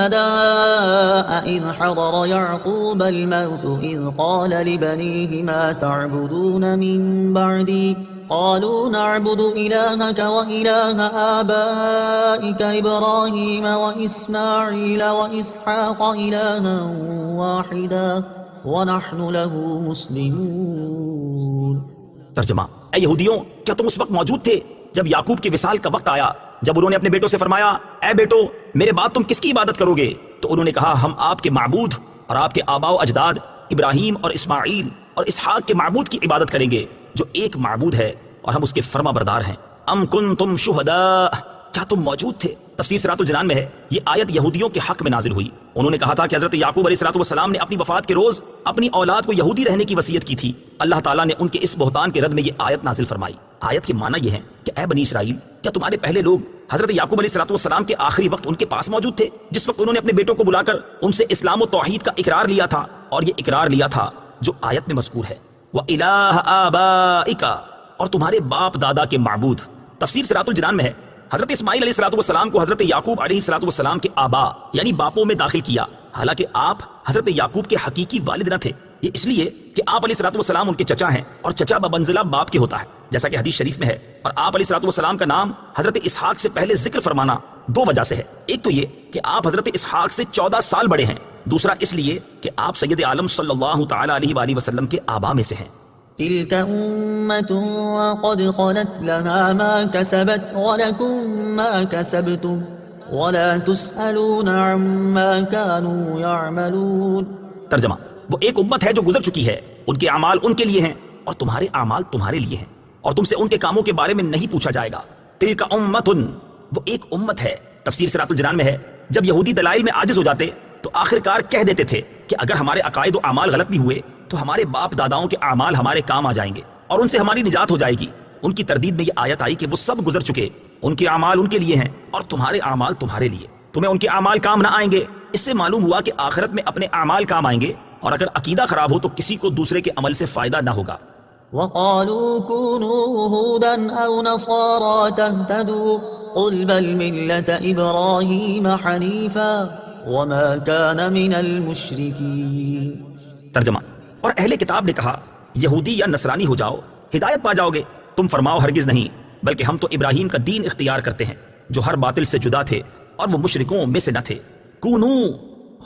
إذ حضر يعقوب الموت إذ قال لبنيه ما تعبدون من بعدي قالوا نعبد إلهك وإله آبائك إبراهيم وإسماعيل وإسحاق إلها واحدا ونحن له مسلمون۔ ترجمہ: اے یہودیوں، کیا تم اس وقت موجود تھے جب یعقوب کے وصال کا وقت آیا، جب انہوں نے اپنے بیٹوں سے فرمایا اے بیٹو میرے بعد تم کس کی عبادت کرو گے؟ تو انہوں نے کہا ہم آپ کے معبود اور آپ کے آباء و اجداد ابراہیم اور اسماعیل اور اسحاق کے معبود کی عبادت کریں گے جو ایک معبود ہے اور ہم اس کے فرما بردار ہیں۔ ام کنتم شہداء، کیا تم موجود تھے؟ تفسیر صراط الجنان میں ہے یہ آیت یہودیوں کے حق میں نازل ہوئی۔ انہوں نے کہا تھا کہ حضرت یعقوب علیہ السلام نے اپنی وفات کے روز اپنی اولاد کو یہودی رہنے کی وصیت کی تھی۔ اللہ تعالیٰ نے ان کے اس بہتان کے رد میں یہ آیت نازل فرمائی۔ آیت کے معنی یہ ہے کہ اے بنی اسرائیل، کیا تمہارے پہلے لوگ حضرت یعقوب علیہ السلام کے آخری وقت ان کے پاس موجود تھے، جس وقت انہوں نے اپنے بیٹوں کو بلا کر ان سے اسلام و توحید کا اقرار لیا تھا، اور یہ اقرار لیا تھا جو آیت میں مذکور ہے وَإِلَٰهَ آبَائِكَ، اور تمہارے باپ دادا کے معبود۔ تفسیر صراط الجنان میں ہے حضرت اسماعیل علیہ السلام کو حضرت یعقوب علیہ السلام کے آبا یعنی باپوں میں داخل کیا، حالانکہ آپ حضرت یعقوب کے حقیقی والد نہ تھے۔ یہ اس لیے کہ آپ علیہ السلام ان کے چچا ہیں، اور چچا بمنزلہ باپ کے ہوتا ہے، جیسا کہ حدیث شریف میں ہے۔ اور آپ علیہ السلام کا نام حضرت اسحاق سے پہلے ذکر فرمانا دو وجہ سے ہے۔ ایک تو یہ کہ آپ حضرت اسحاق سے 14 سال بڑے ہیں، دوسرا اس لیے کہ آپ سید عالم صلی اللہ تعالی علیہ وآلہ وسلم کے آبا میں سے ہیں۔ تلك أمة قد خلت لها ما كسبت ولكم ما كسبتم ولا تسألون عما كانوا يعملون۔ ترجمہ: وہ ایک امت ہے جو گزر چکی ہے، ان کے اعمال ان کے لیے ہیں اور تمہارے اعمال تمہارے لیے ہیں، اور تم سے ان کے کاموں کے بارے میں نہیں پوچھا جائے گا۔ تلک امتن، وہ ایک امت ہے۔ تفسیر صراط الجنان میں ہے جب یہودی دلائل میں عاجز ہو جاتے تو آخرکار کہہ دیتے تھے کہ اگر ہمارے عقائد و اعمال غلط بھی ہوئے تو ہمارے باپ داداؤں کے اعمال ہمارے کام آ جائیں گے اور ان سے ہماری نجات ہو جائے گی۔ ان کی تردید میں یہ آیت آئی کہ وہ سب گزر چکے، ان کے اعمال ان کے لیے ہیں اور تمہارے اعمال تمہارے لیے، تمہیں ان کے اعمال کام نہ آئیں گے۔ اس سے معلوم ہوا کہ آخرت میں اپنے اعمال کام آئیں گے، اور اگر عقیدہ خراب ہو تو کسی کو دوسرے کے عمل سے فائدہ نہ ہوگا۔ وقالوا كونوا هودا أو نصارى تهتدوا قل بل ملة إبراهيم حنيفا وما كان من المشركين۔ ترجمہ: اور اہل کتاب نے کہا یہودی یا نصرانی ہو جاؤ ہدایت پا جاؤ گے۔ تم فرماؤ ہرگز نہیں، بلکہ ہم تو ابراہیم کا دین اختیار کرتے ہیں جو ہر باطل سے جدا تھے اور وہ مشرکوں میں سے نہ تھے۔ کونو،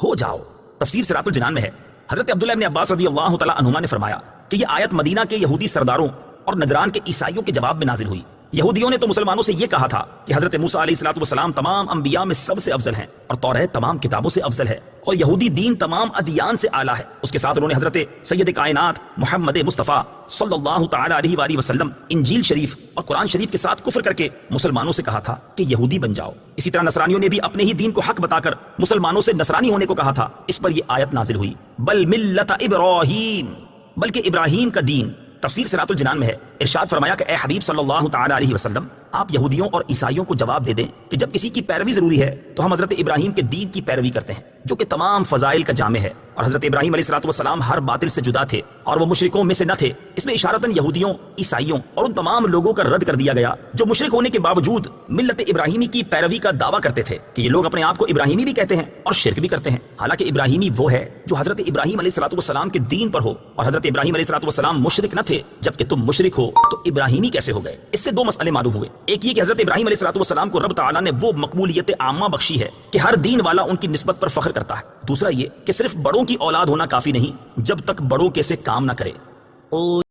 ہو جاؤ۔ تفسیر صراط الجنان میں ہے حضرت عبداللہ ابن عباس رضی اللہ تعالی عنہما نے فرمایا کہ یہ آیت مدینہ کے یہودی سرداروں اور نجران کے عیسائیوں کے جواب میں نازل ہوئی۔ یہودیوں نے تو مسلمانوں سے یہ کہا تھا کہ حضرت موسیٰ علیہ السلام تمام انبیاء میں سب سے افضل ہیں اور توریت تمام کتابوں سے افضل ہے، اور یہودی دین تمام ادیان سے اعلیٰ ہے۔ اس کے ساتھ انہوں نے حضرت سید کائنات محمد مصطفیٰ صلی اللہ تعالی علیہ وآلہ وسلم، انجیل شریف اور قرآن شریف کے ساتھ کفر کر کے مسلمانوں سے کہا تھا کہ یہودی بن جاؤ۔ اسی طرح نصرانیوں نے بھی اپنے ہی دین کو حق بتا کر مسلمانوں سے نصرانی ہونے کو کہا تھا۔ اس پر یہ آیت نازل ہوئی بل ملت ابراہیم، بلکہ ابراہیم کا دین۔ تفسیر صراط الجنان میں ہے ارشاد فرمایا کہ اے حبیب صلی اللہ تعالی علیہ وسلم، آپ یہودیوں اور عیسائیوں کو جواب دے دیں کہ جب کسی کی پیروی ضروری ہے تو ہم حضرت ابراہیم کے دین کی پیروی کرتے ہیں جو کہ تمام فضائل کا جامع ہے، اور حضرت ابراہیم علیہ السلام ہر باطل سے جدا تھے اور وہ مشرکوں میں سے نہ تھے۔ اس میں اشارتاً یہودیوں، عیسائیوں اور ان تمام لوگوں کا رد کر دیا گیا جو مشرک ہونے کے باوجود ملت ابراہیمی کی پیروی کا دعویٰ کرتے تھے کہ یہ لوگ اپنے آپ کو ابراہیمی بھی کہتے ہیں اور شرک بھی کرتے ہیں، حالانکہ ابراہیمی وہ ہے جو حضرت ابراہیم علیہ السلام کے دین پر ہو، اور حضرت ابراہیم علیہ السلام مشرک نہ تھے۔ جبکہ تم مشرک ہو تو ابراہیمی کیسے ہو گئے؟ اس سے دو مسئلے معلوم ہوئے۔ ایک یہ کہ حضرت ابراہیم علیہ السلام کو رب تعالیٰ نے وہ مقبولیت عامہ بخشی ہے کہ ہر دین والا ان کی نسبت پر فخر کرتا ہے۔ دوسرا یہ کہ صرف بڑوں کی اولاد ہونا کافی نہیں جب تک بڑوں کے سے کام نہ کرے۔